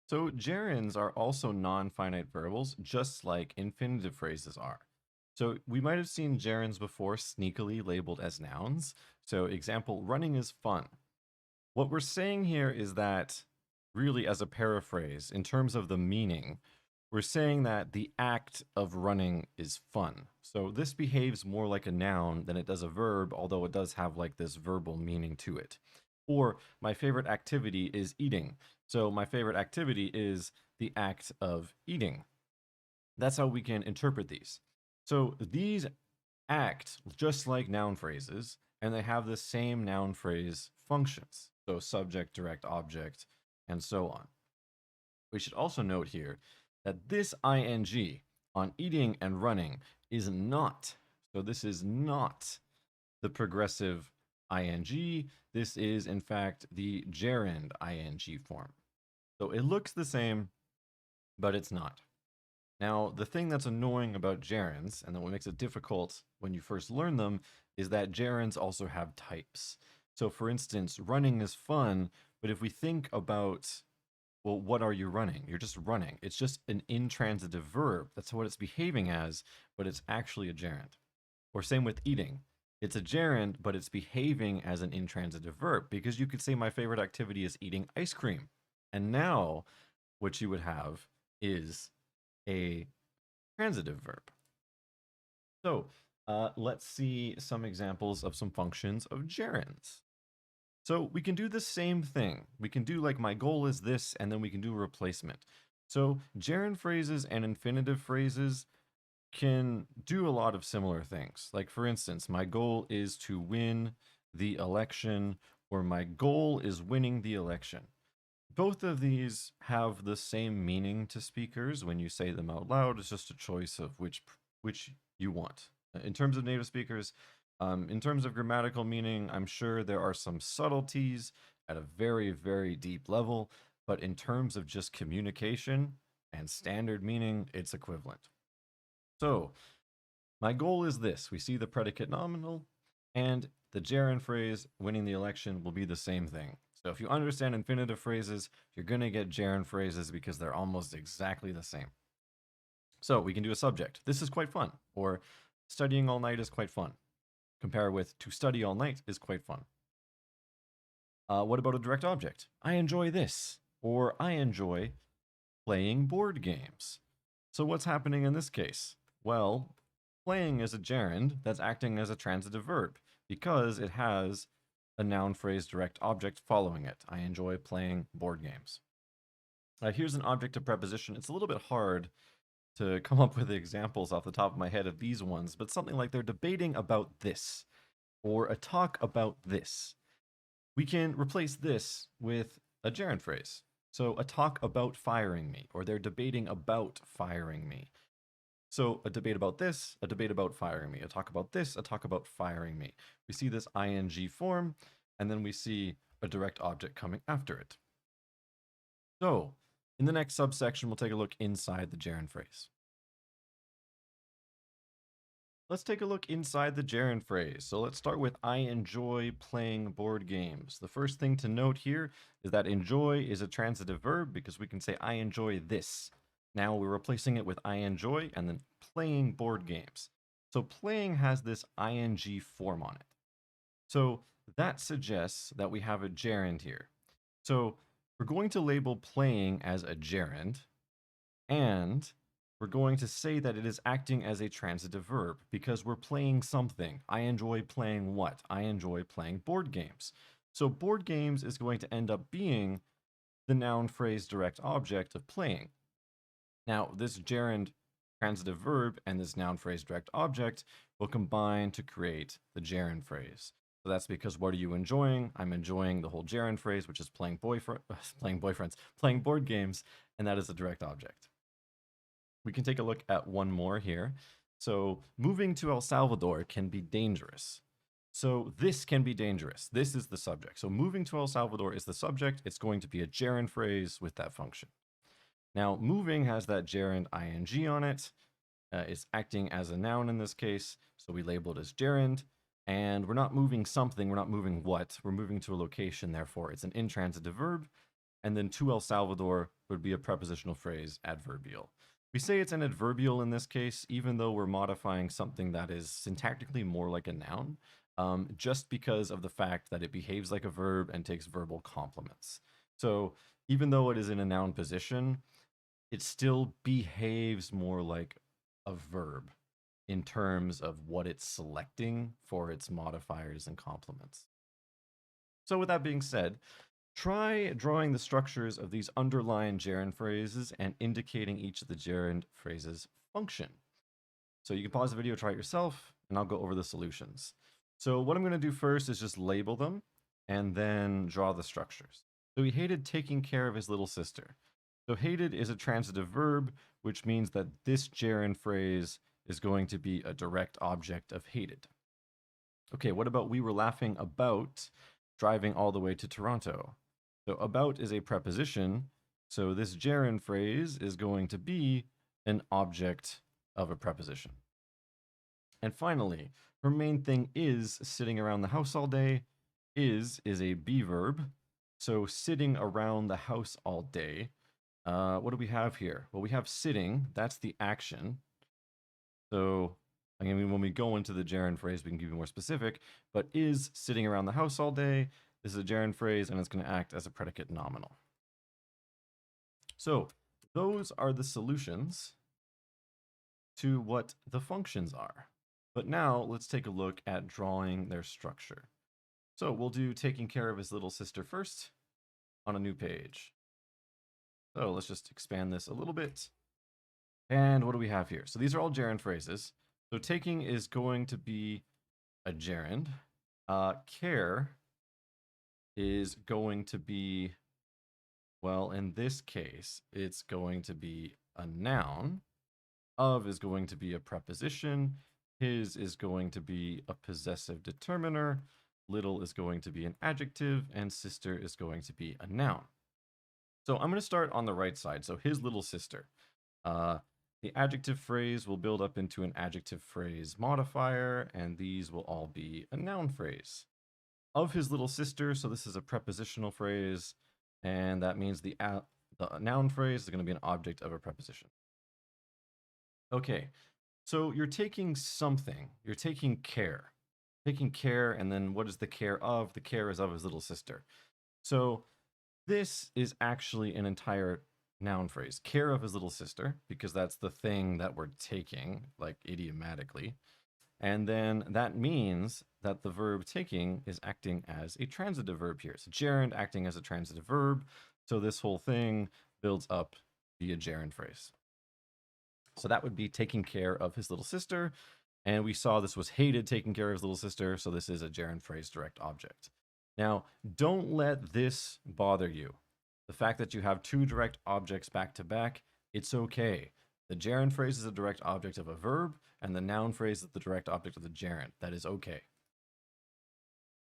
So gerunds are also non-finite verbals, just like infinitive phrases are. So we might have seen gerunds before sneakily labeled as nouns. So example, running is fun. What we're saying here is that, really as a paraphrase, in terms of the meaning, we're saying that the act of running is fun. So this behaves more like a noun than it does a verb, although it does have like this verbal meaning to it. Or my favorite activity is eating. So my favorite activity is the act of eating. That's how we can interpret these. So these act just like noun phrases, and they have the same noun phrase functions. So subject, direct object, and so on. We should also note here that this ing on eating and running is not, so this is not the progressive ing. This is, in fact, the gerund ing form. So it looks the same, but it's not. Now, the thing that's annoying about gerunds, and then what makes it difficult when you first learn them, is that gerunds also have types. So, for instance, running is fun, but if we think about, well, what are you running? You're just running. It's just an intransitive verb. That's what it's behaving as, but it's actually a gerund. Or same with eating. It's a gerund, but it's behaving as an intransitive verb because you could say my favorite activity is eating ice cream. And now what you would have is a transitive verb. So let's see some examples of some functions of gerunds. So we can do the same thing. We can do like my goal is this, and then we can do a replacement. So gerund phrases and infinitive phrases can do a lot of similar things. Like for instance, my goal is to win the election, or my goal is winning the election. Both of these have the same meaning to speakers when you say them out loud. It's just a choice of which you want. In terms of native speakers, in terms of grammatical meaning, I'm sure there are some subtleties at a very, very deep level, but in terms of just communication and standard meaning, it's equivalent. So, my goal is this. We see the predicate nominal, and the gerund phrase, winning the election, will be the same thing. So if you understand infinitive phrases, you're going to get gerund phrases because they're almost exactly the same. So we can do a subject. This is quite fun. Or studying all night is quite fun. Compare with to study all night is quite fun. What about a direct object? I enjoy this. Or I enjoy playing board games. So what's happening in this case? Well, playing is a gerund that's acting as a transitive verb because it has a noun phrase direct object following it. I enjoy playing board games. Here's an object of preposition. It's a little bit hard to come up with examples off the top of my head of these ones, but something like they're debating about this or a talk about this. We can replace this with a gerund phrase. So a talk about firing me, or they're debating about firing me. So a debate about this, a debate about firing me, a talk about this, a talk about firing me. We see this ing form, and then we see a direct object coming after it. So in the next subsection, we'll take a look inside the gerund phrase. Let's take a look inside the gerund phrase. So let's start with I enjoy playing board games. The first thing to note here is that enjoy is a transitive verb because we can say I enjoy this. Now we're replacing it with I enjoy and then playing board games. So playing has this ing form on it. So that suggests that we have a gerund here. So we're going to label playing as a gerund, and we're going to say that it is acting as a transitive verb because we're playing something. I enjoy playing what? I enjoy playing board games. So board games is going to end up being the noun phrase direct object of playing. Now, this gerund transitive verb and this noun phrase direct object will combine to create the gerund phrase. So that's because what are you enjoying? I'm enjoying the whole gerund phrase, which is playing playing board games, and that is a direct object. We can take a look at one more here. So moving to El Salvador can be dangerous. So this can be dangerous. This is the subject. So moving to El Salvador is the subject. It's going to be a gerund phrase with that function. Now, moving has that gerund ing on it. It's acting as a noun in this case, so we label it as gerund. And we're not moving something, we're not moving what, we're moving to a location, therefore it's an intransitive verb. And then to El Salvador would be a prepositional phrase, adverbial. We say it's an adverbial in this case, even though we're modifying something that is syntactically more like a noun, just because of the fact that it behaves like a verb and takes verbal complements. So even though it is in a noun position, it still behaves more like a verb in terms of what it's selecting for its modifiers and complements. So with that being said, try drawing the structures of these underlying gerund phrases and indicating each of the gerund phrases' function. So you can pause the video, try it yourself, and I'll go over the solutions. So what I'm going to do first is just label them and then draw the structures. So he hated taking care of his little sister. So hated is a transitive verb, which means that this gerund phrase is going to be a direct object of hated. Okay, what about we were laughing about driving all the way to Toronto? So about is a preposition, so this gerund phrase is going to be an object of a preposition. And finally, her main thing is sitting around the house all day. Is a be verb. So sitting around the house all day. What do we have here? Well, we have sitting. That's the action. So, I mean, when we go into the gerund phrase, we can be more specific. But is sitting around the house all day. This is a gerund phrase, and it's going to act as a predicate nominal. So, those are the solutions to what the functions are. But now let's take a look at drawing their structure. So we'll do taking care of his little sister first on a new page. So let's just expand this a little bit. And what do we have here? So these are all gerund phrases. So taking is going to be a gerund. Care is going to be, well, in this case, it's going to be a noun. Of is going to be a preposition. His is going to be a possessive determiner. Little is going to be an adjective, and sister is going to be a noun. So I'm going to start on the right side. So his little sister. The adjective phrase will build up into an adjective phrase modifier, and these will all be a noun phrase. Of his little sister, so this is a prepositional phrase, and that means the noun phrase is going to be an object of a preposition. Okay, so you're taking something, you're taking care. Taking care, and then what is the care of? The care is of his little sister. So this is actually an entire noun phrase. Care of his little sister, because that's the thing that we're taking, like idiomatically. And then that means that the verb taking is acting as a transitive verb here. So gerund acting as a transitive verb. So this whole thing builds up via gerund phrase. So that would be taking care of his little sister. And we saw this was hated taking care of his little sister. So this is a gerund phrase direct object. Now, don't let this bother you. The fact that you have two direct objects back to back, it's okay. The gerund phrase is a direct object of a verb, and the noun phrase is the direct object of the gerund. That is okay.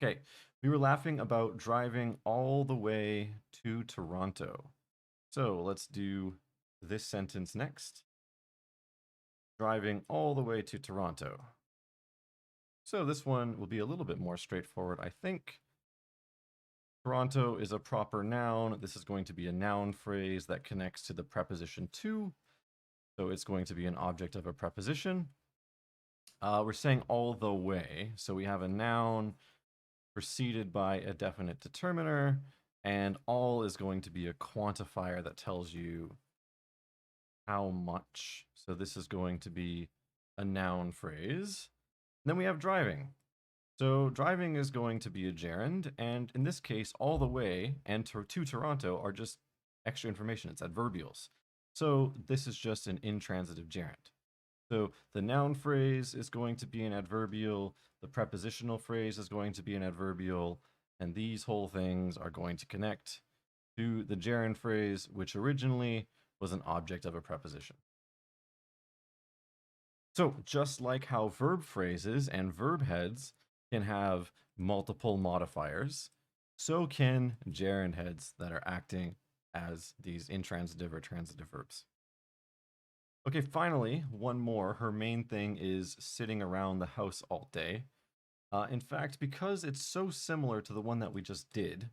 Okay, we were laughing about driving all the way to Toronto. So let's do this sentence next. Driving all the way to Toronto. So this one will be a little bit more straightforward, I think. Toronto is a proper noun. This is going to be a noun phrase that connects to the preposition to. So it's going to be an object of a preposition. We're saying all the way. So we have a noun preceded by a definite determiner, and all is going to be a quantifier that tells you how much. So this is going to be a noun phrase. And then we have driving. So driving is going to be a gerund, and in this case, all the way and to Toronto are just extra information. It's adverbials. So this is just an intransitive gerund. So the noun phrase is going to be an adverbial, the prepositional phrase is going to be an adverbial, and these whole things are going to connect to the gerund phrase, which originally was an object of a preposition. So just like how verb phrases and verb heads can have multiple modifiers, so can gerund heads that are acting as these intransitive or transitive verbs. Okay, finally, one more. Her main thing is sitting around the house all day. In fact, because it's so similar to the one that we just did,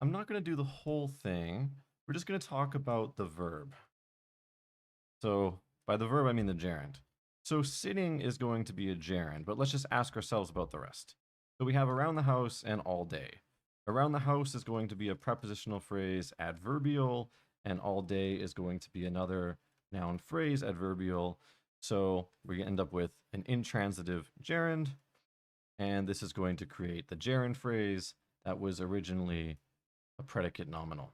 I'm not going to do the whole thing. We're just going to talk about the verb. So by the verb, I mean the gerund. So sitting is going to be a gerund, but let's just ask ourselves about the rest. So we have around the house and all day. Around the house is going to be a prepositional phrase, adverbial, and all day is going to be another noun phrase, adverbial. So we end up with an intransitive gerund, and this is going to create the gerund phrase that was originally a predicate nominal.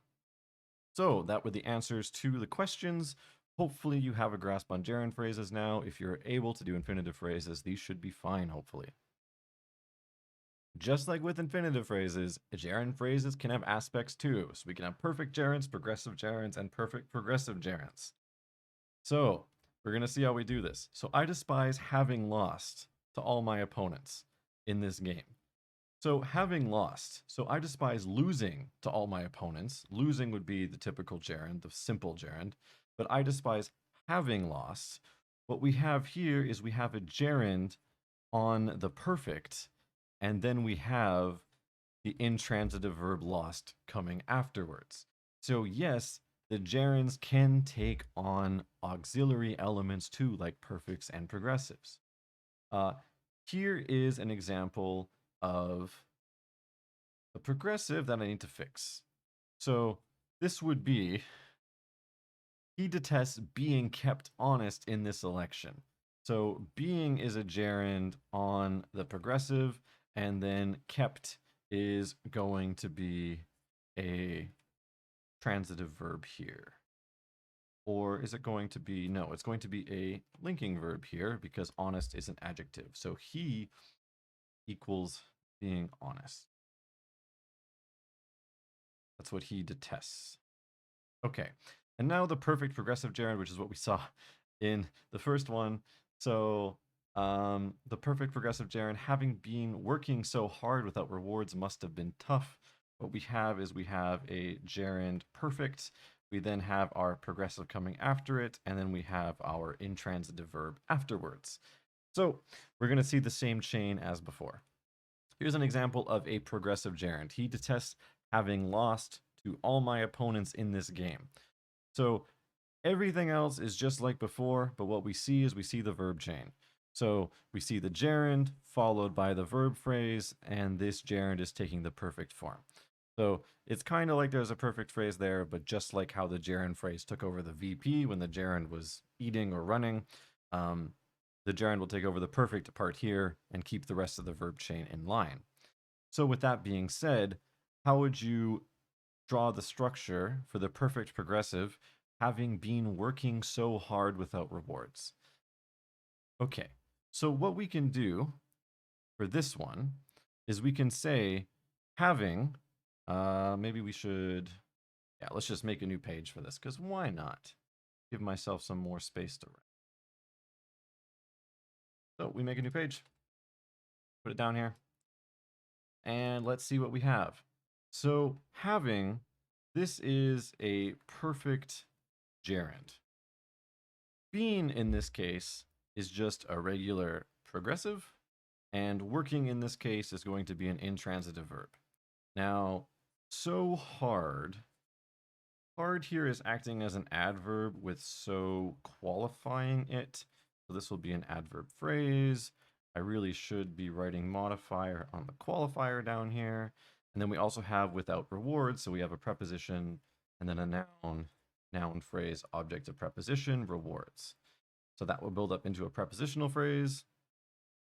So that were the answers to the questions. Hopefully you have a grasp on gerund phrases now. If you're able to do infinitive phrases, these should be fine, hopefully. Just like with infinitive phrases, gerund phrases can have aspects too. So we can have perfect gerunds, progressive gerunds, and perfect progressive gerunds. So we're going to see how we do this. So I despise having lost to all my opponents in this game. So having lost, so I despise losing to all my opponents. Losing would be the typical gerund, the simple gerund, but I despise having lost. What we have here is we have a gerund on the perfect, and then we have the intransitive verb lost coming afterwards. So yes, the gerunds can take on auxiliary elements too, like perfects and progressives. Here is an example of a progressive that I need to fix. So this would be, he detests being kept honest in this election. So being is a gerund on the progressive, and then kept is going to be a transitive verb here. Or is it going to be, no, it's going to be a linking verb here because honest is an adjective. So he equals being honest. That's what he detests. Okay, and now the perfect progressive gerund, which is what we saw in the first one. So the perfect progressive gerund, having been working so hard without rewards must have been tough. What we have is we have a gerund perfect. We then have our progressive coming after it, and then we have our intransitive verb afterwards. So we're going to see the same chain as before. Here's an example of a progressive gerund. He detests having lost to all my opponents in this game. So everything else is just like before, but what we see is we see the verb chain. So we see the gerund followed by the verb phrase, and this gerund is taking the perfect form. So it's kind of like there's a perfect phrase there, but just like how the gerund phrase took over the VP when the gerund was eating or running, the gerund will take over the perfect part here and keep the rest of the verb chain in line. So with that being said, how would you draw the structure for the perfect progressive having been working so hard without rewards? Okay, so what we can do for this one is we can say having, maybe we should, yeah, let's just make a new page for this, because why not? Give myself some more space to write. So we make a new page, put it down here, and let's see what we have. So having, this is a perfect gerund. Being in this case is just a regular progressive, and working in this case is going to be an intransitive verb. Now, so hard here is acting as an adverb with so qualifying it. So this will be an adverb phrase. I really should be writing modifier on the qualifier down here. And then we also have without rewards. So we have a preposition and then a noun phrase, object of preposition, rewards. So that will build up into a prepositional phrase.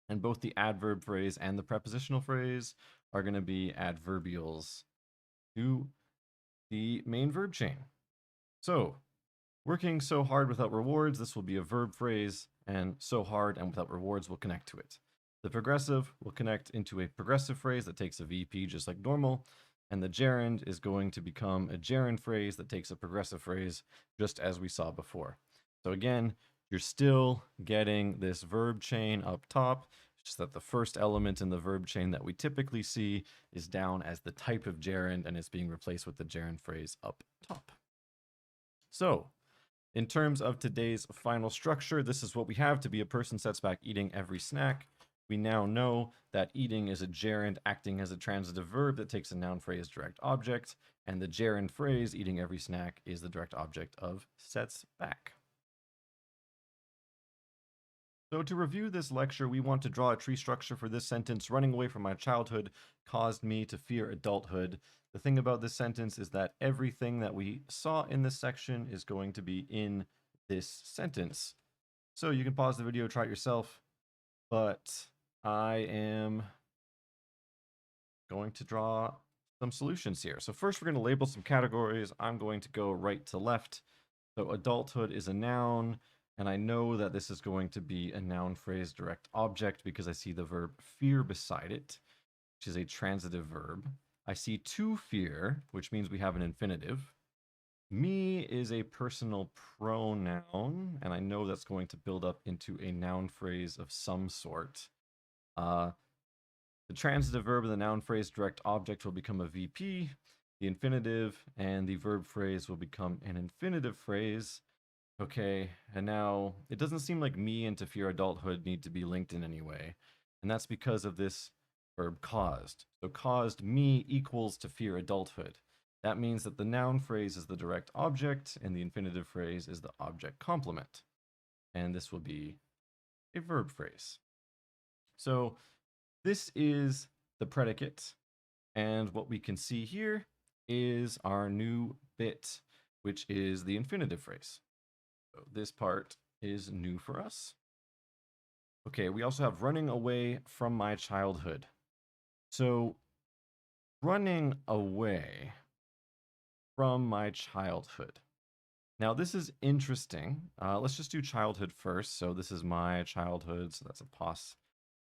And both the adverb phrase and the prepositional phrase are going to be adverbials to the main verb chain. So working so hard without rewards, this will be a verb phrase, and so hard and without rewards will connect to it. The progressive will connect into a progressive phrase that takes a VP just like normal, and the gerund is going to become a gerund phrase that takes a progressive phrase just as we saw before. So again, you're still getting this verb chain up top, just that the first element in the verb chain that we typically see is down as the type of gerund and is being replaced with the gerund phrase up top. So in terms of today's final structure, this is what we have. To be a person sets back eating every snack. We now know that eating is a gerund acting as a transitive verb that takes a noun phrase direct object, and the gerund phrase, eating every snack, is the direct object of sets back. So to review this lecture, we want to draw a tree structure for this sentence. Running away from my childhood caused me to fear adulthood. The thing about this sentence is that everything that we saw in this section is going to be in this sentence. So you can pause the video, try it yourself, but I am going to draw some solutions here. So first we're going to label some categories. I'm going to go right to left. So adulthood is a noun, and I know that this is going to be a noun phrase direct object because I see the verb fear beside it, which is a transitive verb. I see to fear, which means we have an infinitive. Me is a personal pronoun, and I know that's going to build up into a noun phrase of some sort. The transitive verb of the noun phrase direct object will become a VP. The infinitive and the verb phrase will become an infinitive phrase. Okay, and now it doesn't seem like me and to fear adulthood need to be linked in any way. And that's because of this verb caused. So caused me equals to fear adulthood. That means that the noun phrase is the direct object and the infinitive phrase is the object complement. And this will be a verb phrase. So this is the predicate. And what we can see here is our new bit, which is the infinitive phrase. So this part is new for us. Okay, we also have running away from my childhood. So running away from my childhood. Now this is interesting. Let's just do childhood first. So this is my childhood. So that's a pos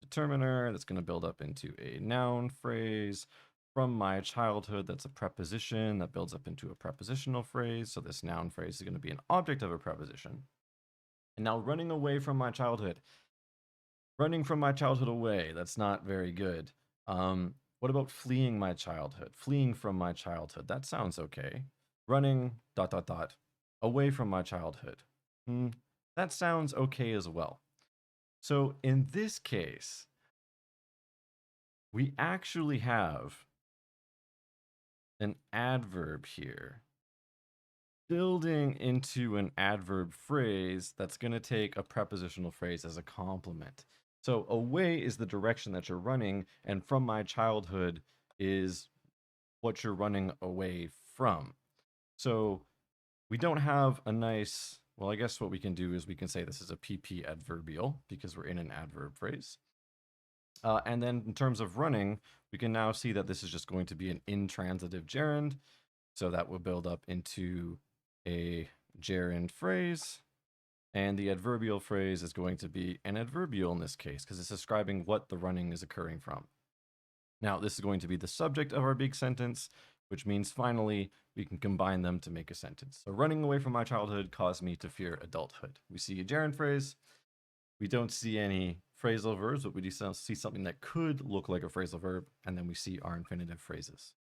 determiner that's going to build up into a noun phrase. From my childhood, that's a preposition that builds up into a prepositional phrase. So this noun phrase is going to be an object of a preposition. And now running away from my childhood. Running from my childhood away, that's not very good. What about fleeing my childhood? Fleeing from my childhood, that sounds okay. Running, ... away from my childhood. That sounds okay as well. So in this case, we actually have an adverb here building into an adverb phrase that's going to take a prepositional phrase as a complement. So away is the direction that you're running, and from my childhood is what you're running away from. So we don't have a nice, well, I guess what we can do is we can say this is a PP adverbial because we're in an adverb phrase. And then in terms of running, we can now see that this is just going to be an intransitive gerund. So that will build up into a gerund phrase. And the adverbial phrase is going to be an adverbial in this case, because it's describing what the running is occurring from. Now, this is going to be the subject of our big sentence, which means finally we can combine them to make a sentence. So running away from my childhood caused me to fear adulthood. We see a gerund phrase. We don't see any phrasal verbs, but we do see something that could look like a phrasal verb, and then we see our infinitive phrases.